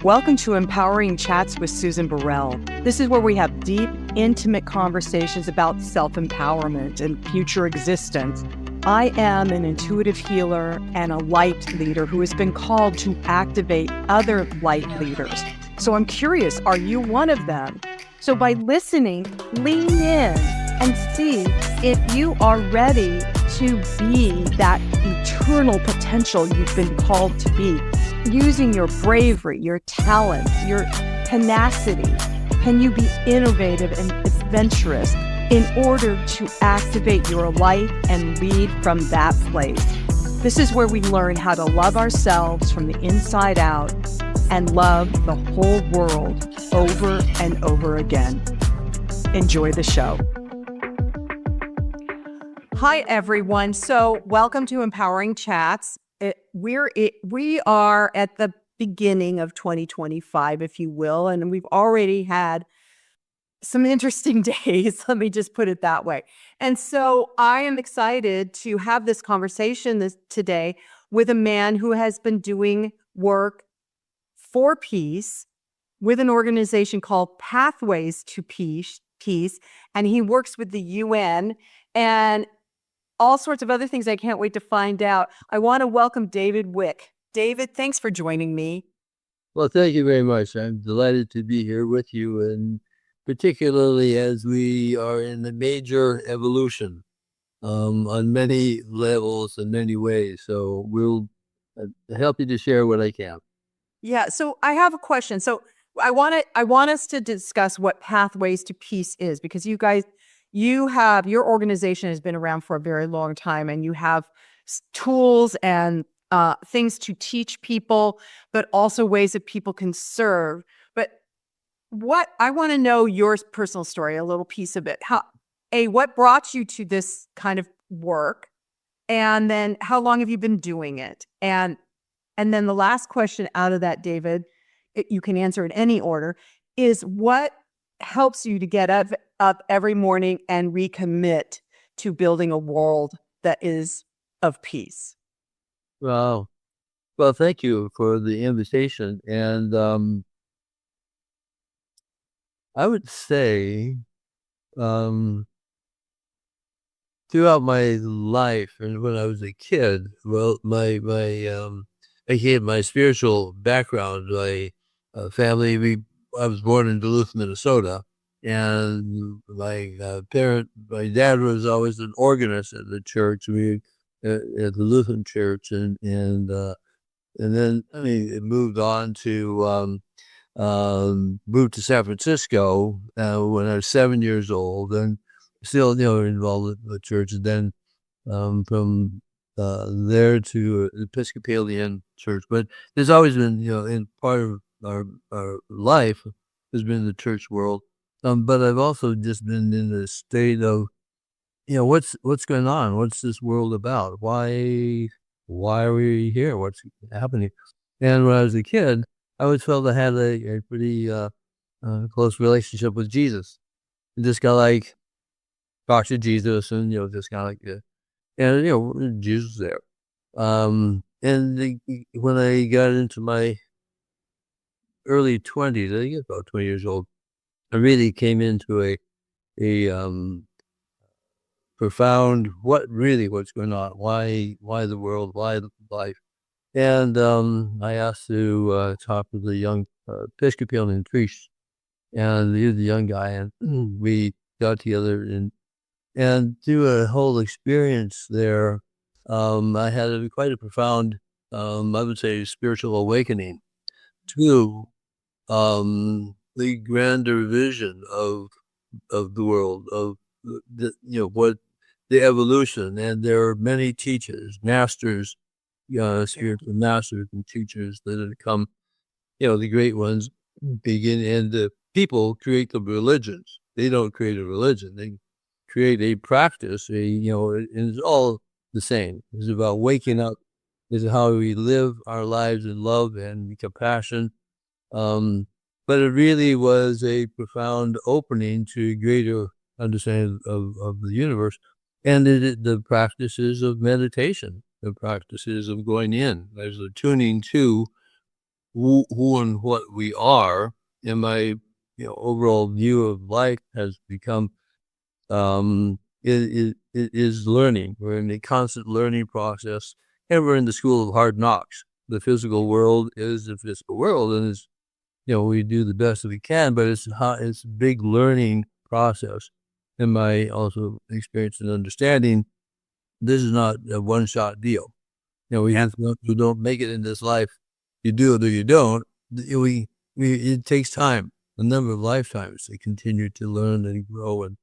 Welcome to Empowering Chats with Susan Burrell. This is where we have deep, intimate conversations about self-empowerment and future existence. I am an intuitive healer and a light leader who has been called to activate other light leaders. So I'm curious, are you one of them? So by listening, lean in and see if you are ready to be that eternal potential you've been called to be. Using your bravery, your talents, your tenacity, can you be innovative and adventurous in order to activate your light and lead from that place? This is where we learn how to love ourselves from the inside out and love the whole world over and over again. Enjoy the show. Hi, everyone. So welcome to Empowering Chats. We are at the beginning of 2025, if you will, and we've already had some interesting days. Let me just put it that way. And so I am excited to have this conversation today with a man who has been doing work for peace with an organization called Pathways to Peace, and he works with the UN and all sorts of other things I can't wait to find out. I want to welcome David Wick. David, thanks for joining me. Well, thank you very much. I'm delighted to be here with you, and particularly as we are in a major evolution on many levels and many ways. So we'll help you to share what I can. Yeah, so I have a question. So I want us to discuss what Pathways to Peace is, because your organization has been around for a very long time, and you have tools and things to teach people, but also ways that people can serve. But I want to know your personal story, a little piece of it. What brought you to this kind of work? And then how long have you been doing it? And then the last question out of that, David, you can answer in any order, is what helps you to get up every morning and recommit to building a world that is of peace? Well, thank you for the invitation. And I would say throughout my life and when I was a kid, well, my spiritual background, my family, I was born in Duluth, Minnesota, and my dad was always an organist at the church. At the Lutheran church, and then it moved on to moved to San Francisco when I was 7 years old, and still involved in the church. And then from there to Episcopalian church. But there's always been in part of our life has been the church world. But I've also just been in a state of what's going on? What's this world about? Why are we here? What's happening? And when I was a kid, I always felt I had a pretty close relationship with Jesus. And just kind of like talk to Jesus, and just kind of like, and Jesus there. And when I got into my early 20s, I think about 20 years old, I really came into a profound what's going on, why the world, why life. And I asked to talk with a young Episcopalian priest, and he was a young guy, and we got together and through a whole experience there, I had quite a profound, I would say, spiritual awakening to the grander vision of the world, of what the evolution. And there are many teachers, masters, spiritual masters and teachers that have come, the great ones begin, and the people create the religions. They don't create a religion. They create a practice, and it's all the same. It's about waking up. It's how we live our lives in love and compassion. But it really was a profound opening to greater understanding of the universe, and the practices of meditation, the practices of going in. There's a tuning to who and what we are, and my overall view of life has become it is learning. We're in a constant learning process, and we're in the school of hard knocks. The physical world is the physical world, and it's we do the best that we can, but it's a big learning process. In my also experience and understanding, this is not a one-shot deal. We don't make it in this life. You do it or you don't. It takes time, a number of lifetimes to continue to learn and grow. And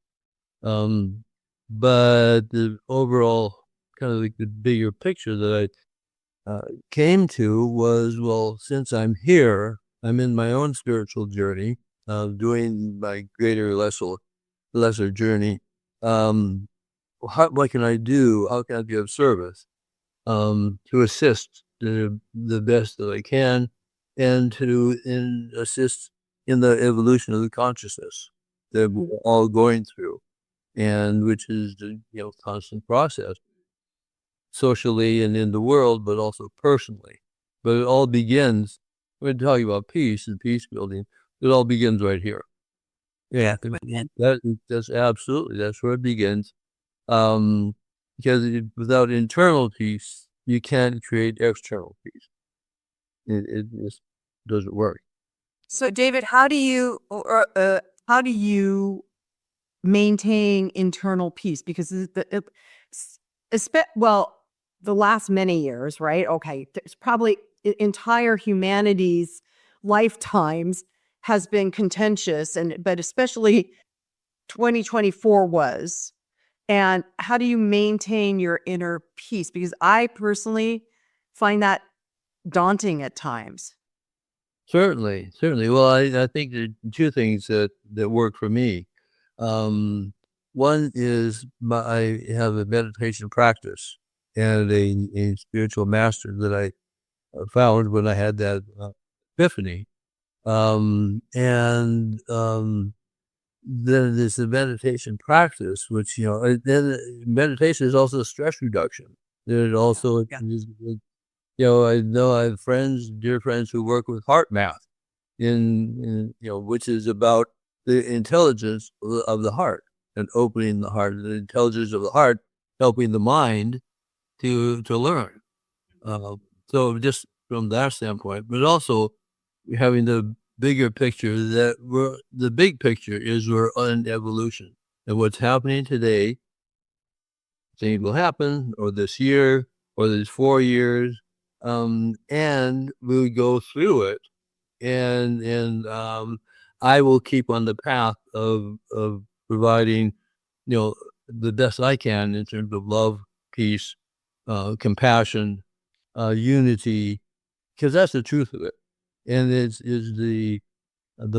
but the overall kind of like the bigger picture that I came to was, well, since I'm here, I'm in my own spiritual journey, doing my greater, lesser journey. What can I do? How can I be of service? To assist the best that I can, and to assist in the evolution of the consciousness that we're all going through, and which is the constant process, socially and in the world, but also personally. But it all begins, we're talking about peace and peace building, it all begins right here. Yeah, that's absolutely, that's where it begins. Because without internal peace, you can't create external peace. It just doesn't work. So, David, how do you maintain internal peace? Because the last many years, right? Okay, it's probably entire humanity's lifetimes has been contentious, but especially 2024 was. And how do you maintain your inner peace? Because I personally find that daunting at times. Certainly. Well, I think there are two things that work for me. One is I have a meditation practice and a spiritual master that I found when I had that epiphany. Then there's the meditation practice, which, then meditation is also stress reduction. There's also, I know I have dear friends who work with heart math which is about the intelligence of the heart and opening the heart, the intelligence of the heart, helping the mind to learn. So just from that standpoint, but also having the bigger picture the big picture is we're on evolution, and what's happening today, things will happen, or this year, or these 4 years, and we'll go through it, and I will keep on the path of providing, the best I can in terms of love, peace, compassion, unity, because that's the truth of it. And is the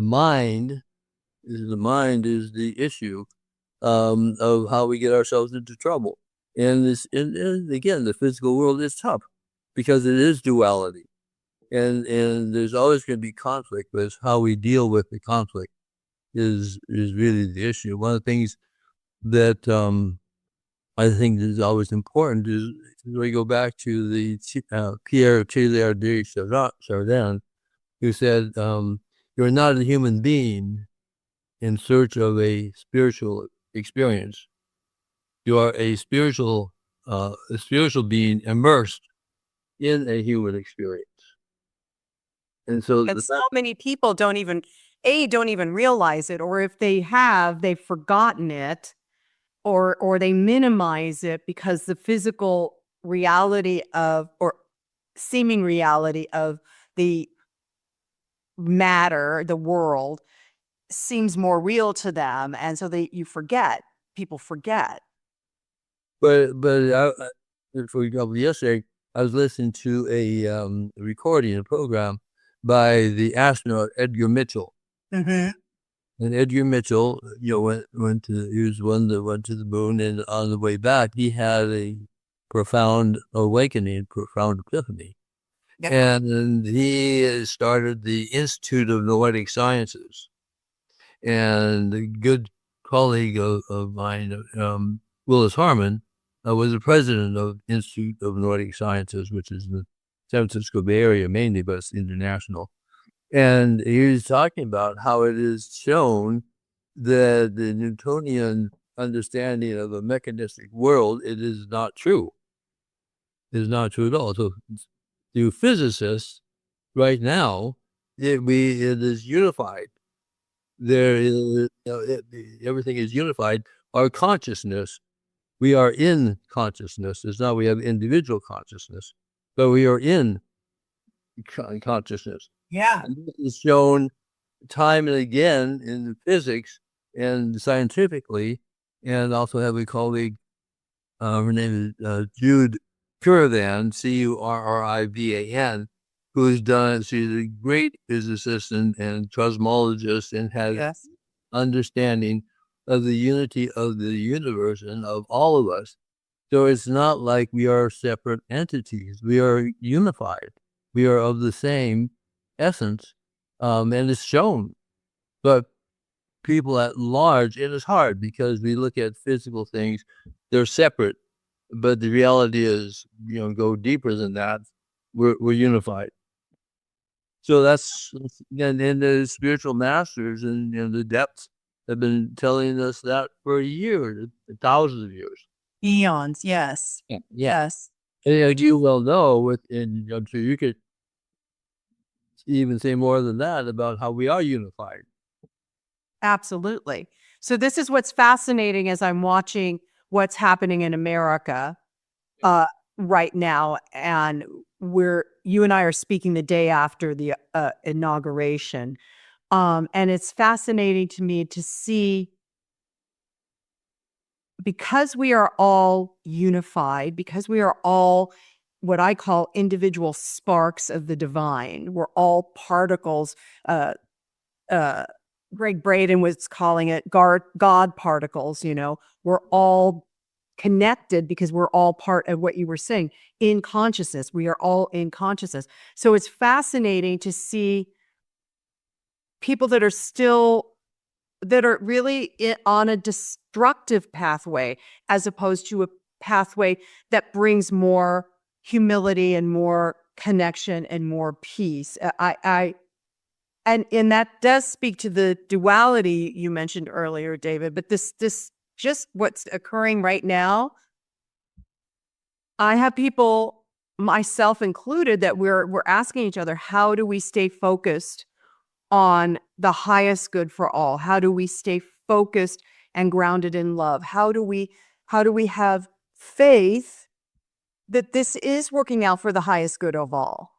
mind is the issue of how we get ourselves into trouble. And again, the physical world is tough because it is duality, and there's always going to be conflict, but it's how we deal with the conflict is really the issue. One of the things that I think is always important is we go back to the Pierre Teilhard de Chardin, who said, "You're not a human being in search of a spiritual experience. You are a spiritual being immersed in a human experience." And so, so many people don't even realize it, or if they have, they've forgotten it, or they minimize it because the physical reality or seeming reality of the matter, the world, seems more real to them, and so people forget. But for example, yesterday I was listening to a recording, a program by the astronaut Edgar Mitchell. Mm-hmm. And Edgar Mitchell, he was one that went to the moon, and on the way back, he had a profound awakening, profound epiphany. Yep. And he started the Institute of Noetic Sciences. And a good colleague of mine, Willis Harmon, was the president of Institute of Noetic Sciences, which is the San Francisco Bay Area mainly, but it's international. And he was talking about how it is shown that the Newtonian understanding of a mechanistic world, it is not true. It is not true at all. So to physicists right now, it is unified. There is, everything is unified. Our consciousness, we are in consciousness. It's not we have individual consciousness, but we are in consciousness. Yeah. And this is shown time and again in physics and scientifically, and also have a colleague, her name is Jude Currivan, Currivan, who's done, she's a great physicist and cosmologist and has understanding of the unity of the universe and of all of us. So it's not like we are separate entities. We are unified. We are of the same essence, and it's shown. But people at large, it is hard because we look at physical things, they're separate. But the reality is, go deeper than that. We're unified. So that's, and the spiritual masters and the depths have been telling us that for years, thousands of years. Eons, yes. Yeah. Yes. And you well know, I'm sure you could even say more than that about how we are unified. Absolutely. So this is what's fascinating as I'm watching what's happening in America right now. And you and I are speaking the day after the inauguration. And it's fascinating to me to see, because we are all unified, because we are all what I call individual sparks of the divine. We're all particles. Greg Braden was calling it God particles. We're all connected because we're all part of what you were saying in consciousness. We are all in consciousness. So it's fascinating to see people that are really on a destructive pathway, as opposed to a pathway that brings more humility and more connection and more peace. And that does speak to the duality you mentioned earlier, David. But this just what's occurring right now. I have people, myself included, that we're asking each other, how do we stay focused on the highest good for all? How do we stay focused and grounded in love? How do we have faith that this is working out for the highest good of all?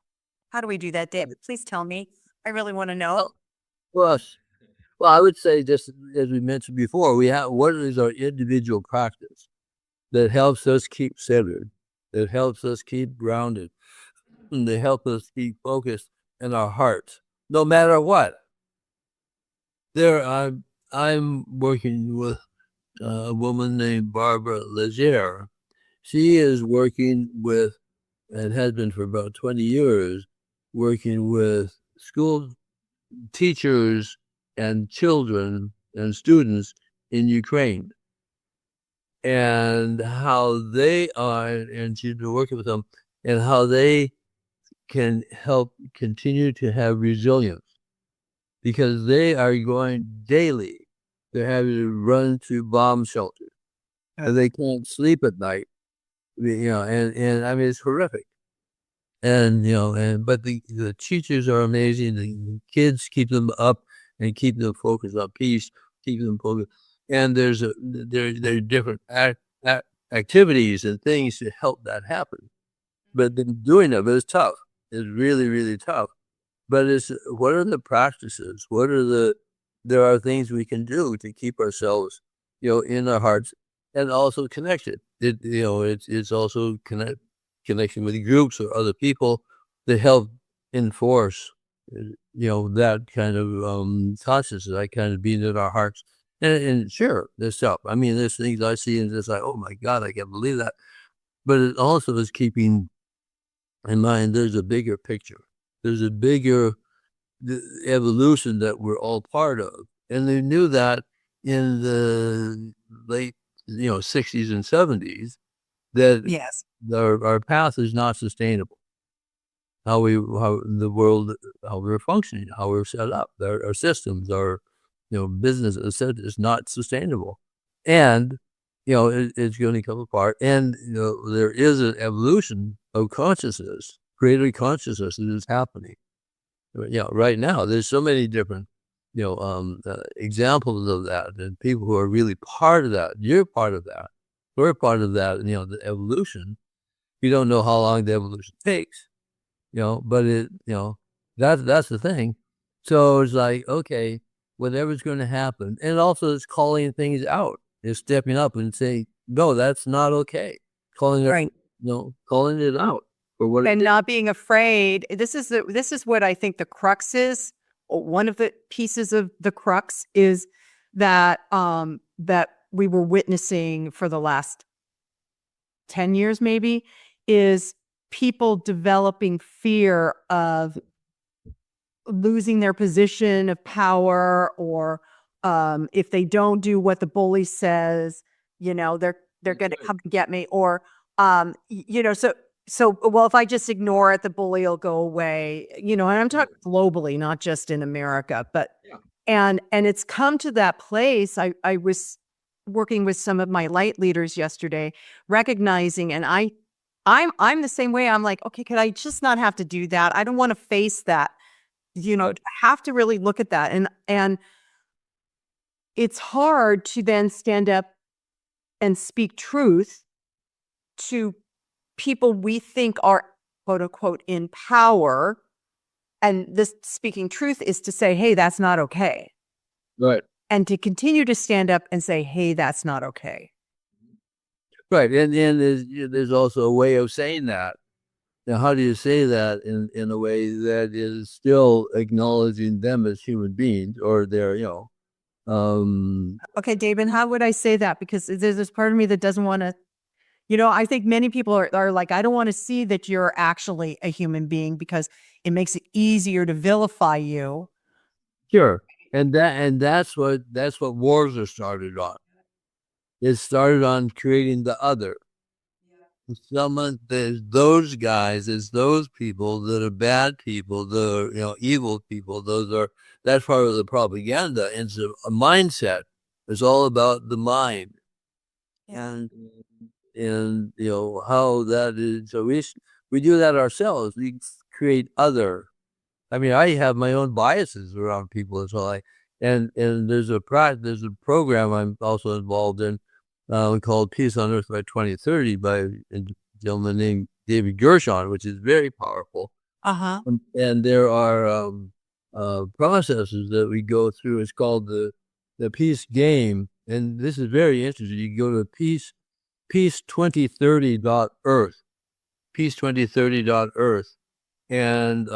How do we do that, David? Please tell me. I really want to know. Well, I would say, just as we mentioned before, what is our individual practice that helps us keep centered, that helps us keep grounded, and that helps us keep focused in our hearts, no matter what. I'm working with a woman named Barbara Leger. She is working with, and has been for about 20 years, working with school teachers and children and students in Ukraine, and how they are, and she's been working with them, and how they can help continue to have resilience, because they are going daily. They're having to run to bomb shelters, and they can't sleep at night. And I mean, it's horrific. And but the teachers are amazing. The kids keep them up and keep them focused on peace, keep them focused. And there are different activities and things to help that happen. But then doing it is tough. It's really, really tough. But what are the practices? There are things we can do to keep ourselves, in our hearts, and also connected. It's also connection with groups or other people that help enforce, that kind of consciousness, that kind of being in our hearts. And sure, there's stuff. I mean, there's things I see and it's like, oh my God, I can't believe that. But it also is keeping in mind there's a bigger picture. There's a bigger evolution that we're all part of. And they knew that in the late, 60s and 70s, that Yes. our path is not sustainable. how the world, how we're functioning, how we're set up, our systems, our business is not sustainable, and it's going to come apart. And there is an evolution of consciousness, greater consciousness that is happening. Right now there's so many different examples of that, and people who are really part of that. You're part of that. We're part of that. The evolution. You don't know how long the evolution takes, but that's the thing. So it's like, okay, whatever's going to happen, and also it's calling things out. It's stepping up and saying, no, that's not okay. Calling it, Right. Calling it out for what it And is. not being afraid. This is what I think the crux is. Or one of the pieces of the crux is that that we were witnessing for the last 10 years, maybe, is people developing fear of losing their position of power, or if they don't do what the bully says, they're going to come and get me, or so well, if I just ignore it, the bully will go away, and I'm talking globally, not just in America, but and it's come to that place. I was working with some of my light leaders yesterday, recognizing, and I'm the same way. I'm like, okay, could I just not have to do that? I don't want to face that. I have to really look at that. And it's hard to then stand up and speak truth to people we think are, quote unquote, in power. And this speaking truth is to say, hey, that's not okay. Right. And to continue to stand up and say, hey, that's not okay. Right. And there's also a way of saying that. Now, how do you say that in a way that is still acknowledging them as human beings, or their, Okay, David, how would I say that? Because there's this part of me that doesn't want to, I think many people are like, I don't want to see that you're actually a human being, because it makes it easier to vilify you. Sure. And that's what wars are started on. It started on creating the other. There's those guys, it's those people that are bad people, the evil people. That's part of the propaganda. It's a mindset. It's all about the mind, and how that is. So we do that ourselves. We create other. I mean, I have my own biases around people as well. And there's a program I'm also involved in, called Peace on Earth by 2030 by a gentleman named David Gershon, which is very powerful. Uh-huh. And there are processes that we go through. It's called the Peace Game, and this is very interesting. You go to peace2030.earth, peace2030.earth, and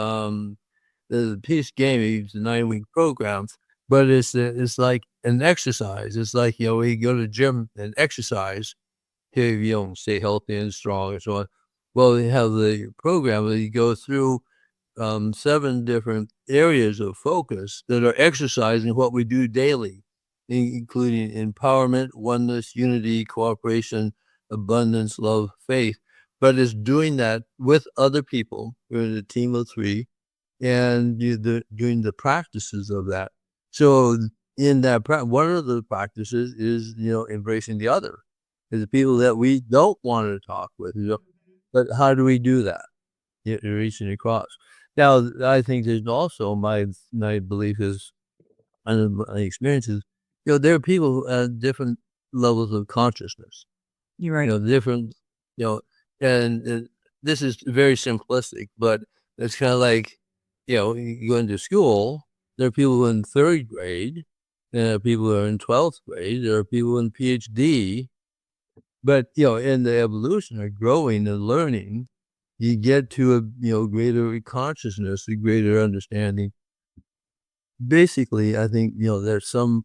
the Peace Game is a 9-week program, but it's like an exercise. It's like, we go to the gym and exercise to, stay healthy and strong and so on. Well, we have the program where you go through 7 different areas of focus that are exercising what we do daily, including empowerment, oneness, unity, cooperation, abundance, love, faith. But it's doing that with other people. We're in a team of 3. And doing the practices of that. So in that, one of the practices is, embracing the other, is the people that we don't want to talk with. But how do we do that? Reaching across. Now, I think there's also my belief is, and my experiences, there are people at different levels of consciousness. You're right. Different, and this is very simplistic, but it's kind of like, you go into school, there are people in 3rd grade, there are people who are in 12th grade, there are people in PhD, but, in the evolution of growing and learning, you get to a, greater consciousness, a greater understanding. Basically, I think, there's some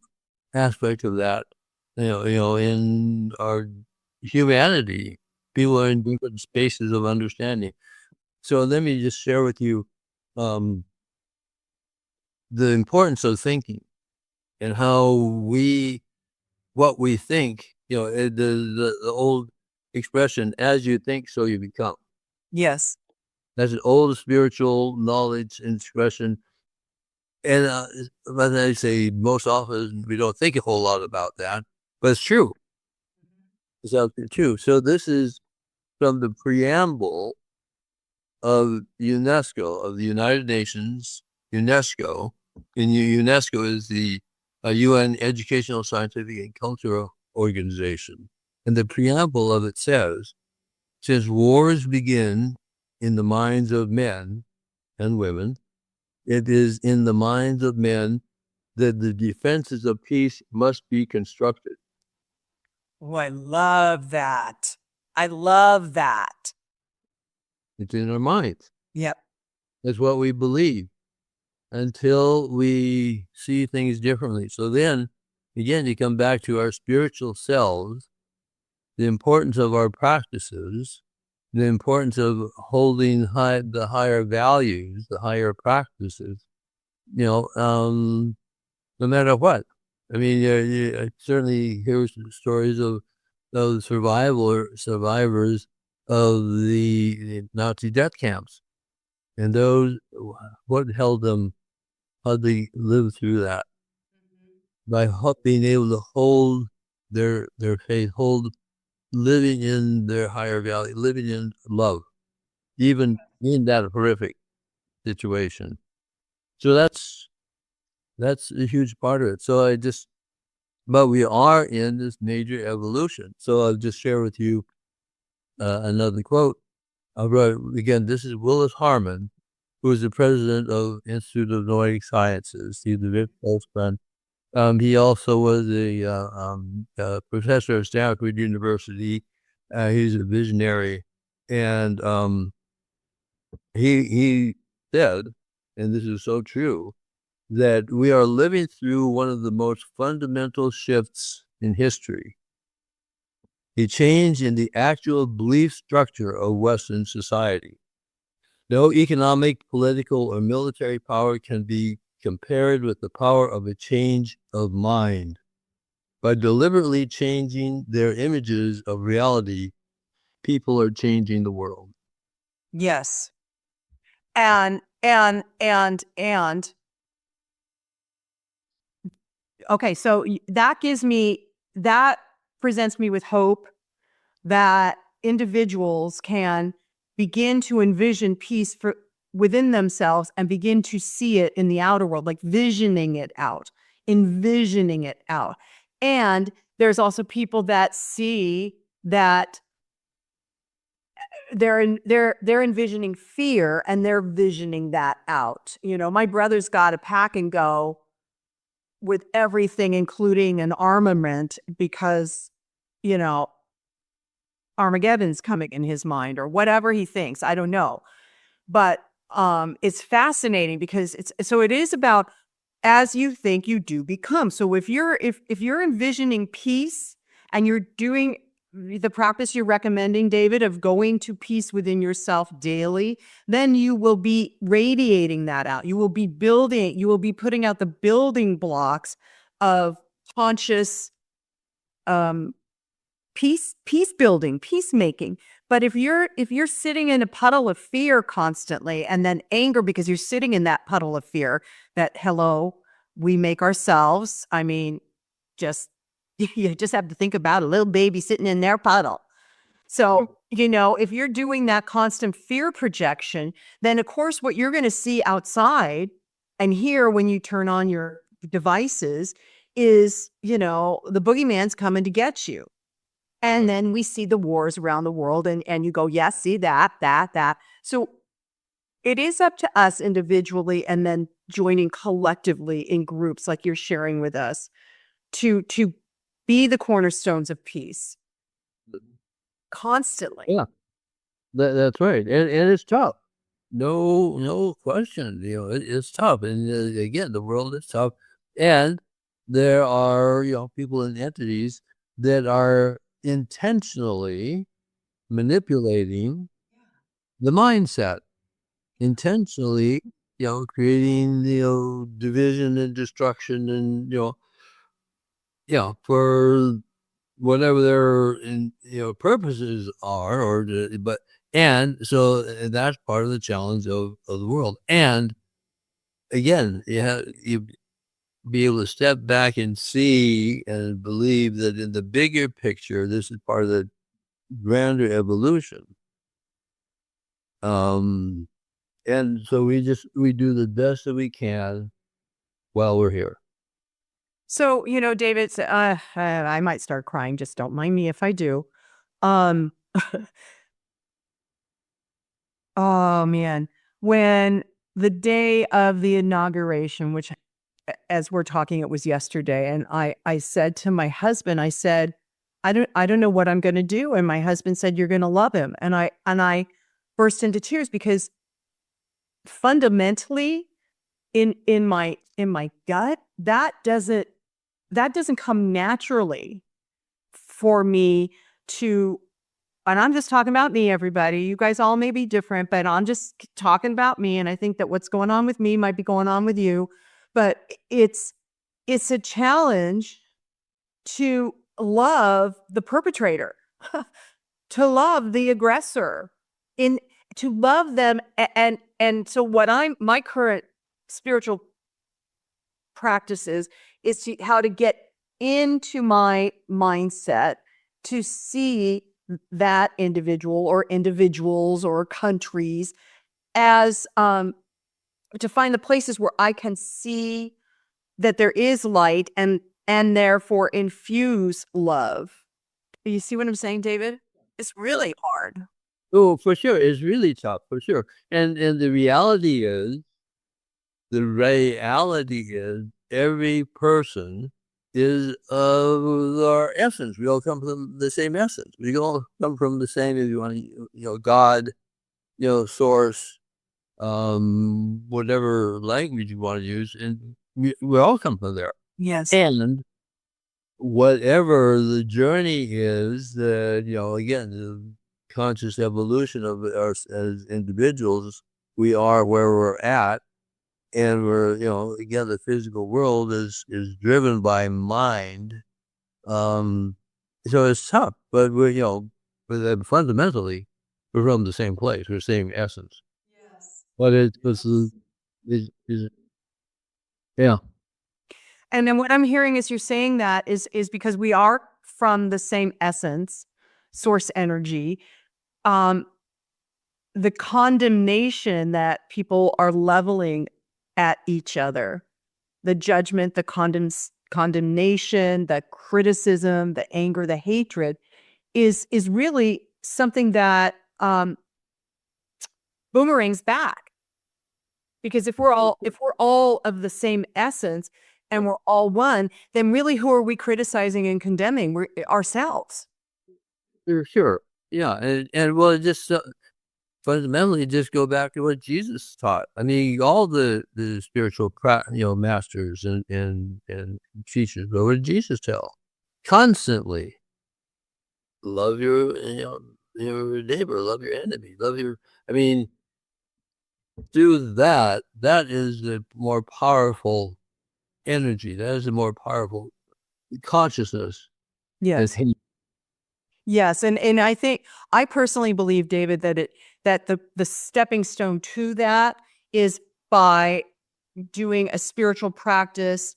aspect of that, in our humanity. People are in different spaces of understanding. So let me just share with you the importance of thinking, and how what we think, the old expression, as you think, so you become. Yes. That's an old spiritual knowledge and expression. And as I say, most often we don't think a whole lot about that, but it's true. It's out there too. So this is from the preamble of UNESCO, of the United Nations, UNESCO. And UNESCO is the UN Educational, Scientific, and Cultural Organization. And the preamble of it says, since wars begin in the minds of men and women, it is in the minds of men that the defenses of peace must be constructed. Oh, I love that. I love that. It's in our minds. Yep. That's what we believe until we see things differently. So then, again, you come back to our spiritual selves, the importance of our practices, the importance of holding the higher values, the higher practices, no matter what. I mean, I certainly hear stories of those survivors of the Nazi death camps, and those, what held them, how they lived through that, by being able to hold their faith, living in their higher value, living in love, even in that horrific situation. So that's a huge part of it. So but we are in this major evolution. So I'll just share with you another quote. Again, this is Willis Harman, who is the president of Institute of Noetic Sciences. He's a very close friend. He also was a professor at Stanford University. He's a visionary, and he said, and this is so true, that we are living through one of the most fundamental shifts in history, a change in the actual belief structure of Western society. No economic, political, or military power can be compared with the power of a change of mind. By deliberately changing their images of reality, people are changing the world. Yes. And okay, so that presents me with hope that individuals can begin to envision peace within themselves and begin to see it in the outer world, like envisioning it out. And there's also people that see that they're envisioning fear and they're visioning that out. My brother's got a pack and go with everything, including an armament, because, Armageddon's coming in his mind or whatever he thinks. I don't know. But it's fascinating because it is about, as you think, you do become. So if you're envisioning peace and you're doing the practice you're recommending, David, of going to peace within yourself daily, then you will be radiating that out. You will be putting out the building blocks of conscious peace building, peacemaking. But if you're sitting in a puddle of fear constantly, and then anger because you're sitting in that puddle of fear that, we make ourselves. I mean, you just have to think about a little baby sitting in their puddle. So, if you're doing that constant fear projection, then of course what you're going to see outside and hear when you turn on your devices is, the boogeyman's coming to get you. And then we see the wars around the world and you go, yes, see that. So it is up to us individually and then joining collectively in groups like you're sharing with us to be the cornerstones of peace constantly. Yeah, that's right. And it's tough. No question. It's tough. And again, the world is tough. And there are, people and entities that are intentionally manipulating the mindset, intentionally, creating, division and destruction and, for whatever their purposes are, but And so that's part of the challenge of the world. And again, you be able to step back and see and believe that in the bigger picture, this is part of the grander evolution. And so we do the best that we can while we're here. So, David, I might start crying. Just don't mind me if I do. Um, oh man, when the day of the inauguration, which as we're talking, it was yesterday, and I said to my husband, I said, I don't know what I'm going to do, and my husband said, you're going to love him, and I burst into tears because fundamentally, in my gut, that doesn't come naturally for me to, and I'm just talking about me, everybody. You guys all may be different, but I'm just talking about me. And I think that what's going on with me might be going on with you. But it's a challenge to love the perpetrator, to love the aggressor, to love them. And so my current spiritual practices is how to get into my mindset to see that individual or individuals or countries as to find the places where I can see that there is light and therefore infuse love. You see what I'm saying, David? It's really hard. Oh, for sure. It's really tough, for sure. And the reality is every person is of our essence. We all come from the same essence. We all come from the same, if you want to, God, source, whatever language you want to use, and we all come from there. Yes. And whatever the journey is, that again, the conscious evolution of us as individuals, we are where we're at. And we're, again, the physical world is driven by mind. So it's tough, but but fundamentally, we're from the same place, we're the same essence. Yes. But yeah. And then what I'm hearing is you're saying that is because we are from the same essence, source energy. The condemnation that people are leveling at each other, the judgment, the condemnation, the criticism, the anger, the hatred is really something that boomerangs back. Because if we're all of the same essence and we're all one, then really who are we criticizing and condemning? We're ourselves. Sure. Yeah. And well, just fundamentally just go back to what Jesus taught. I mean, all the spiritual masters and teachers, but what did Jesus tell? Constantly love your neighbor, love your enemy, do that. That is the more powerful energy. That is the more powerful consciousness. Yes. Yes. And I personally believe, David, that the stepping stone to that is by doing a spiritual practice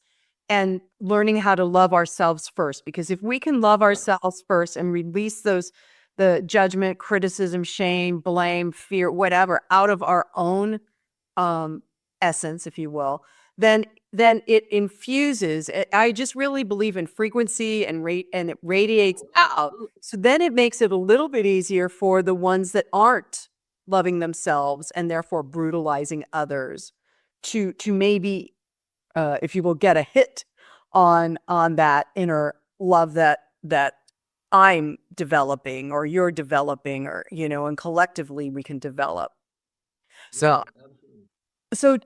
and learning how to love ourselves first. Because if we can love ourselves first and release the judgment, criticism, shame, blame, fear, whatever, out of our own essence, if you will, then it infuses. I just really believe in frequency and it radiates out. So then it makes it a little bit easier for the ones that aren't loving themselves and therefore brutalizing others to maybe, if you will, get a hit on that inner love that I'm developing or you're developing, or and collectively we can develop. So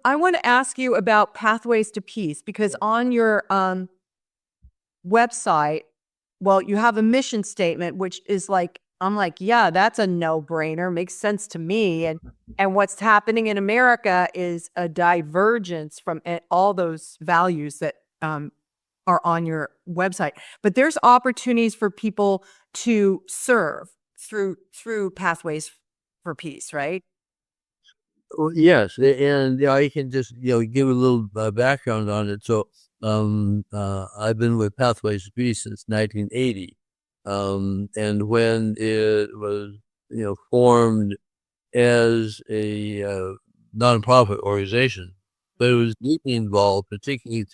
I want to ask you about Pathways to Peace, because on your website, well, you have a mission statement, which is like, I'm like, yeah, that's a no-brainer, makes sense to me. And what's happening in America is a divergence from all those values that are on your website. But there's opportunities for people to serve through Pathways for peace, right? Yes, and I can just give a little background on it. So I've been with Pathways to Peace since 1980, and when it was formed as a nonprofit organization, but it was deeply involved, particularly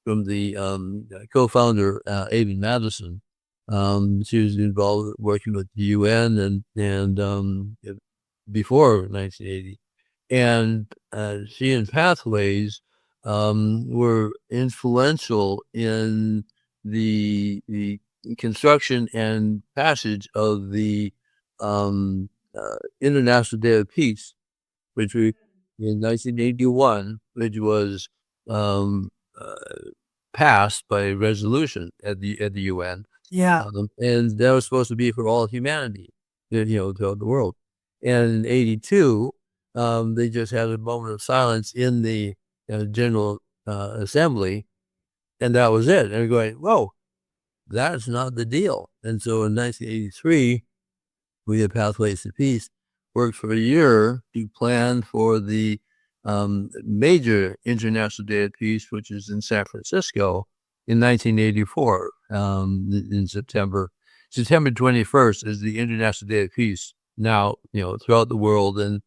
from the co-founder Amy Madison. She was involved working with the UN and before 1980. And she and Pathways were influential in the construction and passage of the International Day of Peace, which we in 1981, which was um, uh, passed by resolution at the UN. Yeah. And that was supposed to be for all humanity, throughout the world. And in 82, they just had a moment of silence in the General Assembly, and that was it. And they're going, whoa, that's not the deal. And so in 1983, we at Pathways to Peace worked for a year to plan for the major International Day of Peace, which is in San Francisco in 1984, in September. September 21st is the International Day of Peace now, throughout the world. And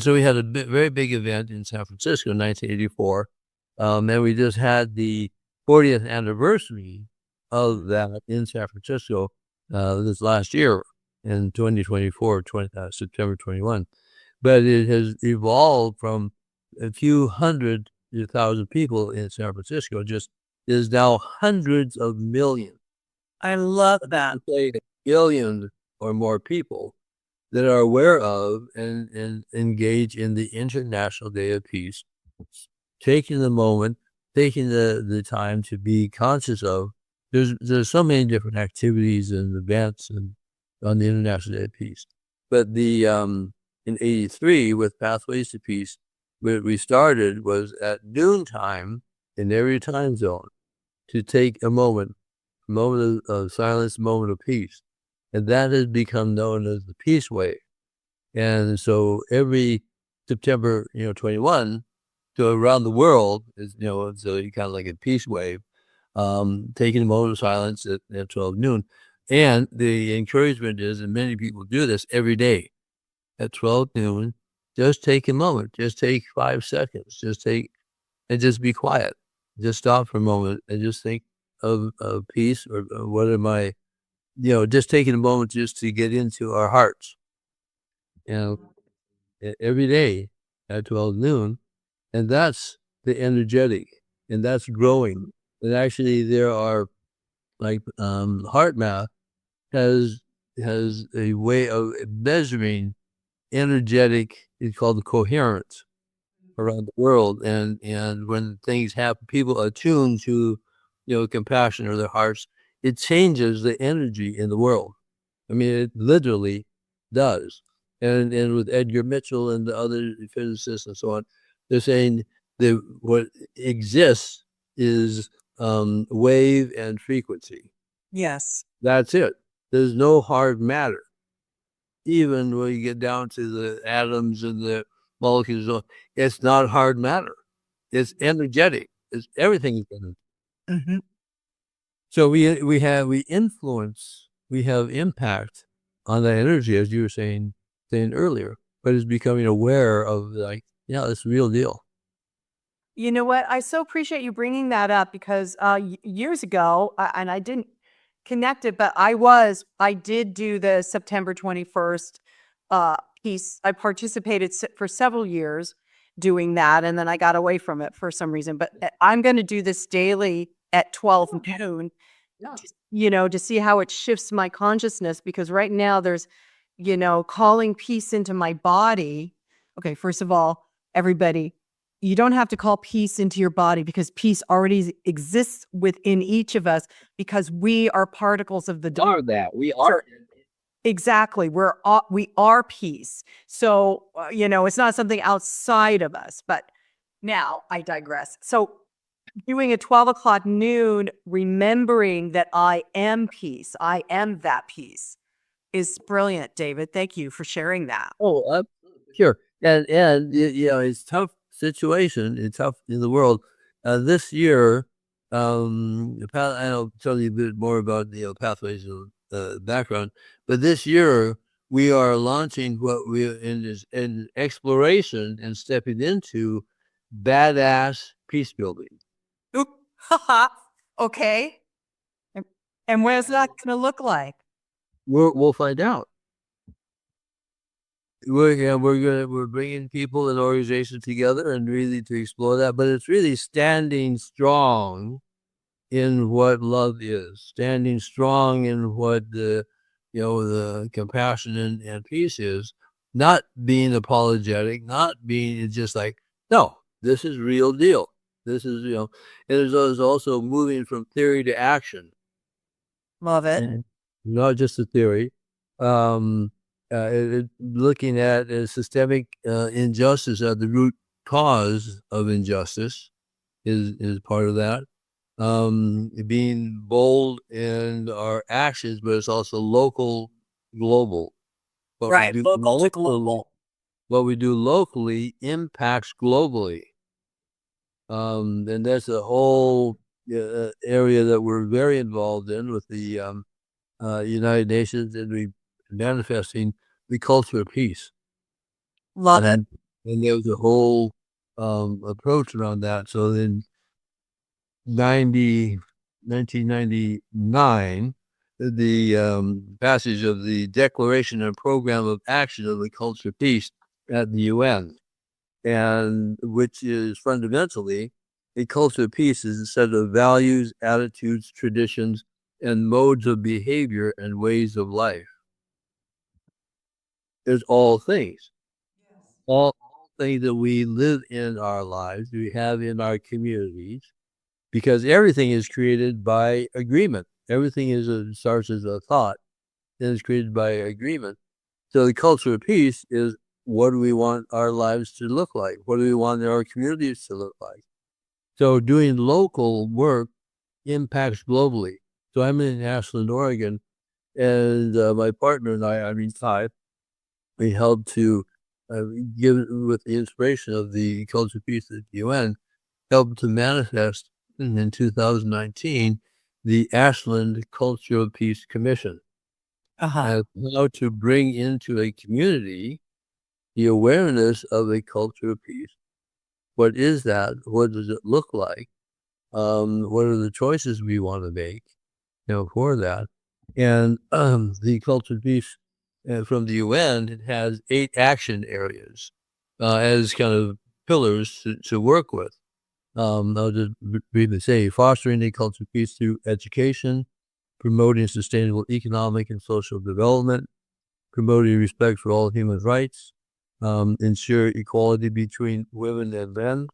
so we had a very big event in San Francisco in 1984. And we just had the 40th anniversary of that in San Francisco this last year in 2024, September 21. But it has evolved from a few hundred to 1,000 people in San Francisco, just is now hundreds of millions. I love that. Billions or more people that are aware of and engage in the International Day of Peace, taking the moment, taking the time to be conscious of. There's so many different activities and events and on the International Day of Peace. But the in 83 with Pathways to Peace, what we started was at noontime in every time zone to take a moment of silence, moment of peace. And that has become known as the Peace Wave. And so every September, 21, to around the world is, so you kind of like a peace wave, taking a moment of silence at 12 noon. And the encouragement is, and many people do this every day at 12 noon, just take a moment, just take 5 seconds, and just be quiet. Just stop for a moment and just think of peace or what am I, just taking a moment just to get into our hearts, every day at 12 noon. And that's the energetic, and that's growing. And actually there are like heart math has a way of measuring energetic, it's called the coherence around the world. And when things happen, people attune to, compassion or their hearts, it changes the energy in the world. I mean, it literally does. And with Edgar Mitchell and the other physicists and so on, they're saying that what exists is wave and frequency. Yes. That's it. There's no hard matter. Even when you get down to the atoms and the molecules, it's not hard matter. It's energetic. It's everything is energy. Mm-hmm. So we influence, we have impact on that energy, as you were saying earlier, but it's becoming aware of it's the real deal. You know what? I so appreciate you bringing that up because years ago, and I didn't connect it, but I did do the September 21st piece. I participated for several years doing that, and then I got away from it for some reason. But I'm going to do this daily at 12 noon, to see how it shifts my consciousness, because right now there's, calling peace into my body. Okay, first of all, everybody, you don't have to call peace into your body because peace already exists within each of us because we are particles of the Are that we are exactly we are peace. So it's not something outside of us. But now I digress. So doing at 12 o'clock noon, remembering that I am peace, I am that peace. is brilliant, David. Thank you for sharing that. Oh, sure. And it's tough situation. It's tough in the world. This year, I'll tell you a bit more about the pathways of background. But this year, we are launching what we in exploration and stepping into badass peace building. Okay. And where's that going to look like? We'll find out. We're bringing people and organizations together and really to explore that, but it's really standing strong in what love is, standing strong in what the compassion and peace is, not being apologetic, not being just like, no, this is real deal. This is, and there's also moving from theory to action. Love it. And not just a theory. Looking at systemic injustice at the root cause of injustice is part of that. Being bold in our actions, but it's also local, global. Right, local to global. What we do locally impacts globally. And that's a whole area that we're very involved in with the United Nations, and we manifesting the culture of peace. Love it. And there was a whole approach around that. So in 1999, the passage of the Declaration and Program of Action of the Culture of Peace at the UN, and which is fundamentally a culture of peace is a set of values, attitudes, traditions, and modes of behavior and ways of life. There's all things. Yes. All things that we live in our lives, we have in our communities, because everything is created by agreement. Everything starts as a thought, then it's created by agreement. So the culture of peace is, what do we want our lives to look like? What do we want our communities to look like? So doing local work impacts globally. So I'm in Ashland, Oregon, and my partner and I mean Ty, we helped to give, with the inspiration of the culture of peace at the UN, helped to manifest in 2019 the Ashland Culture of Peace Commission. How to bring into a community the awareness of a culture of peace. What is that? What does it look like? What are the choices we want to make, for that? And the culture of peace from the UN, it has 8 action areas as kind of pillars to work with. I'll just briefly say: fostering a culture of peace through education, promoting sustainable economic and social development, promoting respect for all human rights, ensure equality between women and men,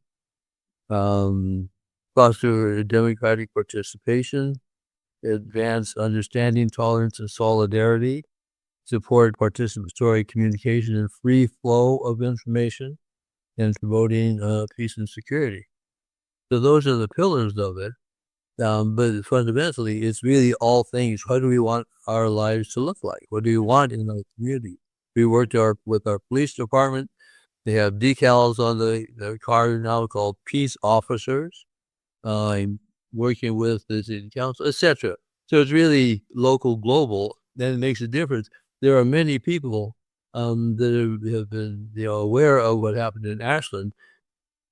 foster democratic participation, advance understanding, tolerance, and solidarity, support participatory communication and free flow of information, and promoting peace and security. So those are the pillars of it. But fundamentally, it's really all things. What do we want our lives to look like? What do we want in our community? We worked with our police department. They have decals on their car now called peace officers. I'm working with the city council, etc. So it's really local, global. Then it makes a difference. There are many people that have been aware of what happened in Ashland,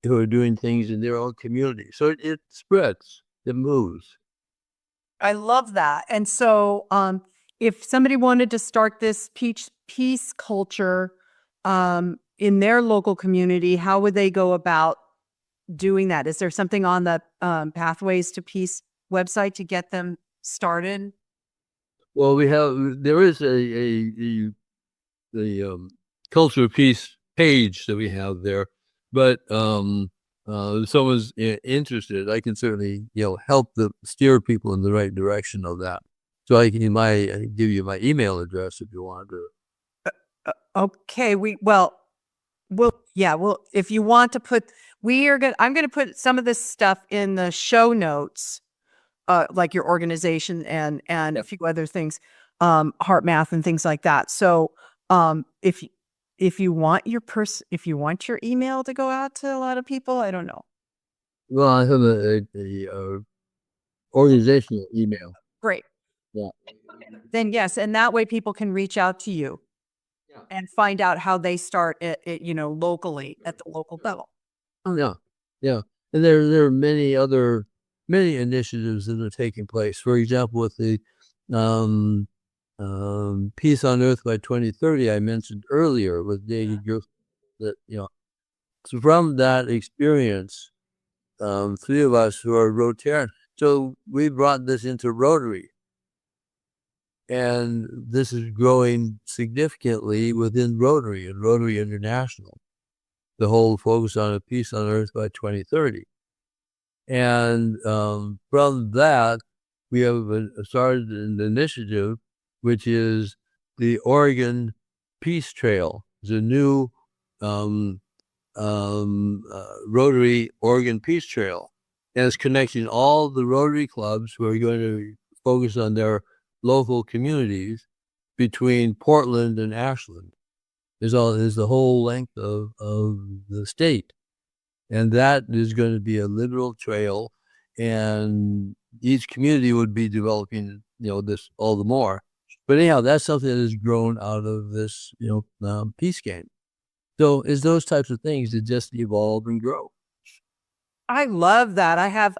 who are doing things in their own community. So it spreads, it moves. I love that. And so if somebody wanted to start this peace culture in their local community, how would they go about doing that? Is there something on the Pathways to Peace website to get them started? Well, there is the Culture of Peace page that we have there, but if someone's interested, I can certainly help them steer people in the right direction of that. So I can give you my email address if you want to. Okay, if you want to put, I'm going to put some of this stuff in the show notes, like your organization and a few other things. heart math and things like that. So if you want your email to go out to a lot of people, I don't know. Well, I have a organizational email. Great. Yeah. Then yes, and that way people can reach out to you and find out how they start it, locally at the local level. Oh, yeah. Yeah. And there are many initiatives that are taking place. For example, with the Peace on Earth by 2030, I mentioned earlier with David Wick, that, so from that experience, three of us who are Rotarian, so we brought this into Rotary. And this is growing significantly within Rotary and Rotary International, the whole focus on a peace on Earth by 2030. And from that, we have started an initiative, which is the Oregon Peace Trail. It's a new Rotary Oregon Peace Trail. And it's connecting all the Rotary clubs who are going to focus on their local communities between Portland and Ashland. There's the whole length of the state. And that is going to be a literal trail, and each community would be developing, this all the more. But anyhow, that's something that has grown out of this, peace game. So it's those types of things that just evolve and grow. I love that. I have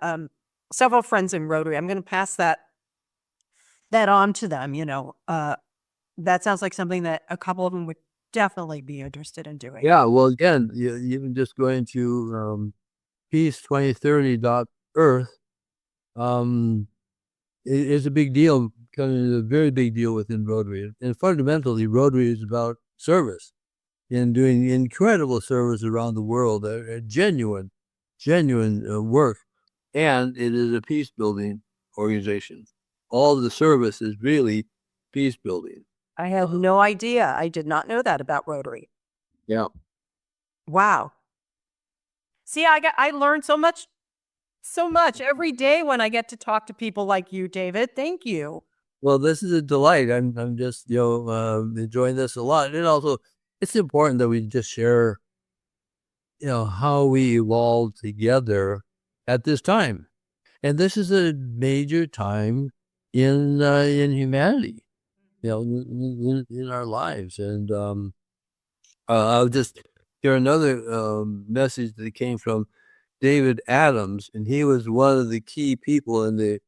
several friends in Rotary. I'm going to pass that on to them. That sounds like something that a couple of them would definitely be interested in doing. Yeah, well, again, even just going to peace2030.earth is a big deal, a very big deal within Rotary. And fundamentally, Rotary is about service and doing incredible service around the world, genuine work. And it is a peace building organization. All the service is really peace building. I have no idea. I did not know that about Rotary. Yeah. Wow. See, I learned so much every day when I get to talk to people like you, David. Thank you. Well, this is a delight. I'm just, enjoying this a lot. And also, it's important that we just share, how we evolved together at this time. And this is a major time in humanity, in our lives. And I'll just share another message that came from David Adams, and he was one of the key people in the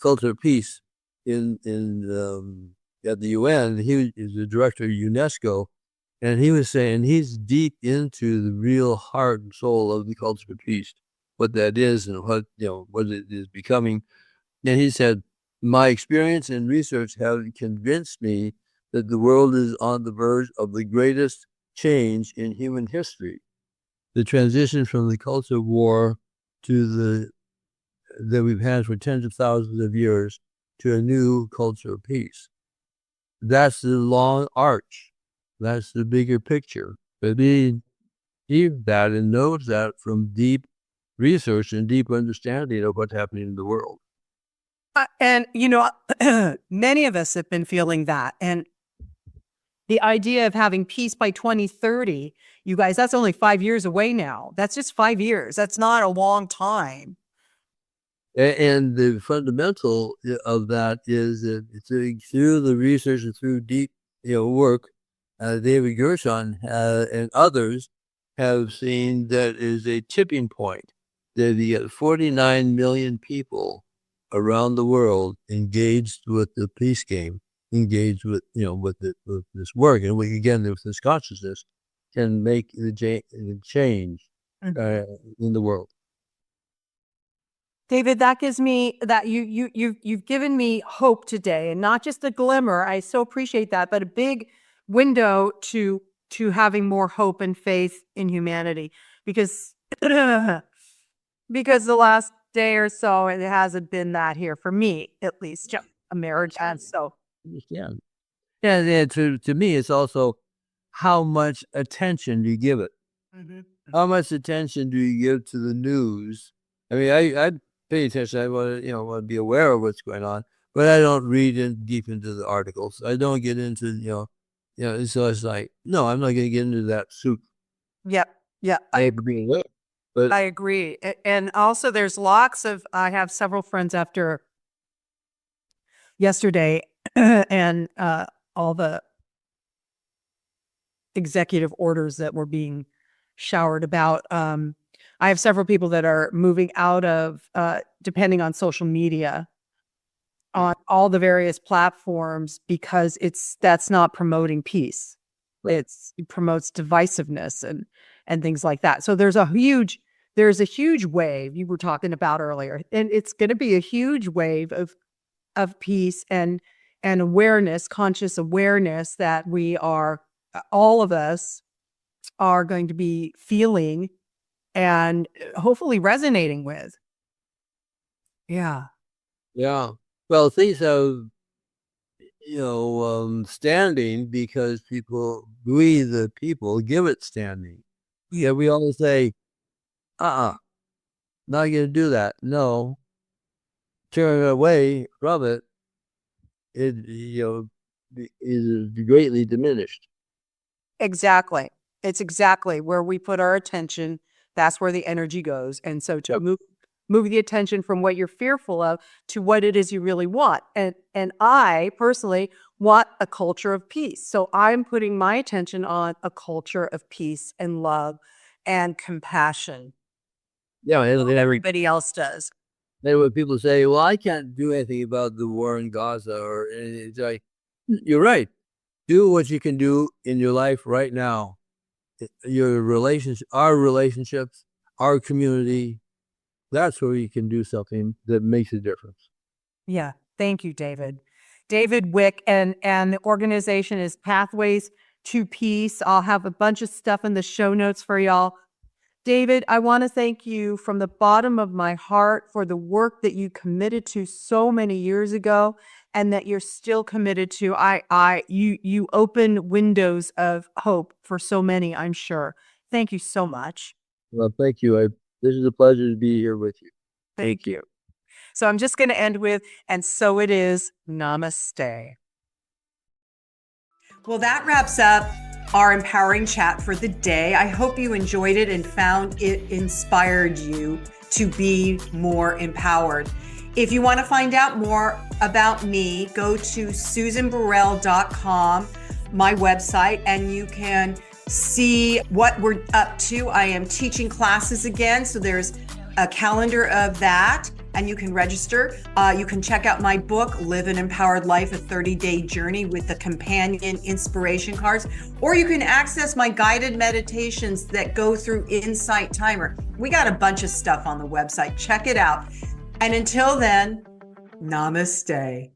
culture of peace at the UN. He is the director of UNESCO, and he was saying he's deep into the real heart and soul of the culture of peace, what that is and what it is becoming. And he said, "My experience and research have convinced me that the world is on the verge of the greatest change in human history. The transition from the culture of war that we've had for tens of thousands of years to a new culture of peace. That's the long arch. That's the bigger picture." But he hears that and knows that from deep research and deep understanding of what's happening in the world. And, many of us have been feeling that. And the idea of having peace by 2030, you guys, that's only 5 years away now. That's just 5 years. That's not a long time. And the fundamental of that is that through the research and through deep work, David Gershon and others have seen that is a tipping point. That you get 49 million people around the world engaged with the peace game, engaged with with this work, and we again with this consciousness can make the change in the world. David, that gives me that you've given me hope today, and not just a glimmer. I so appreciate that, but a big window to having more hope and faith in humanity, because the last day or so it hasn't been that here for me, at least, American. So Yeah, to me, it's also how much attention do you give it? Mhm. How much attention do you give to the news? I mean, I pay attention. I want to, want to be aware of what's going on. but I don't read in deep into the articles. I don't get into, so it's like, no, I'm not going to get into that soup. Yep. Yeah. I agree with it. But I agree. And also there's I have several friends after yesterday and all the executive orders that were being showered about. I have several people that are moving out of, depending on social media, on all the various platforms, because that's not promoting peace. It promotes divisiveness and things like that. So there's a huge wave you were talking about earlier, and it's going to be a huge wave of peace and awareness, conscious awareness that all of us are going to be feeling and hopefully resonating with. Yeah. yeah, well, things have, standing because we the people give it standing. Yeah, we always say, not going to do that. No, turn away from it. It is greatly diminished. Exactly. It's exactly where we put our attention. That's where the energy goes. And so to move the attention from what you're fearful of to what it is you really want. And I personally want a culture of peace. So I'm putting my attention on a culture of peace and love and compassion. Yeah, and Everybody else does. then when people say, well, I can't do anything about the war in Gaza, or it's like, you're right. Do what you can do in your life right now. Your relationship, our relationships, our community, that's where you can do something that makes a difference. Yeah. Thank you, David. David Wick, and the organization is Pathways to Peace. I'll have a bunch of stuff in the show notes for y'all. David, I want to thank you from the bottom of my heart for the work that you committed to so many years ago and that you're still committed to. You open windows of hope for so many, I'm sure. Thank you so much. Well, thank you. This is a pleasure to be here with you. Thank you. So I'm just going to end with, and so it is, namaste. Well, that wraps up our empowering chat for the day. I hope you enjoyed it and found it inspired you to be more empowered. If you want to find out more about me, go to susanburrell.com, my website, and you can see what we're up to. I am teaching classes again, so there's a calendar of that, and you can register. You can check out my book, Live an Empowered Life, a 30-day journey with the companion inspiration cards, or you can access my guided meditations that go through Insight Timer. We got a bunch of stuff on the website. Check it out. And until then, namaste.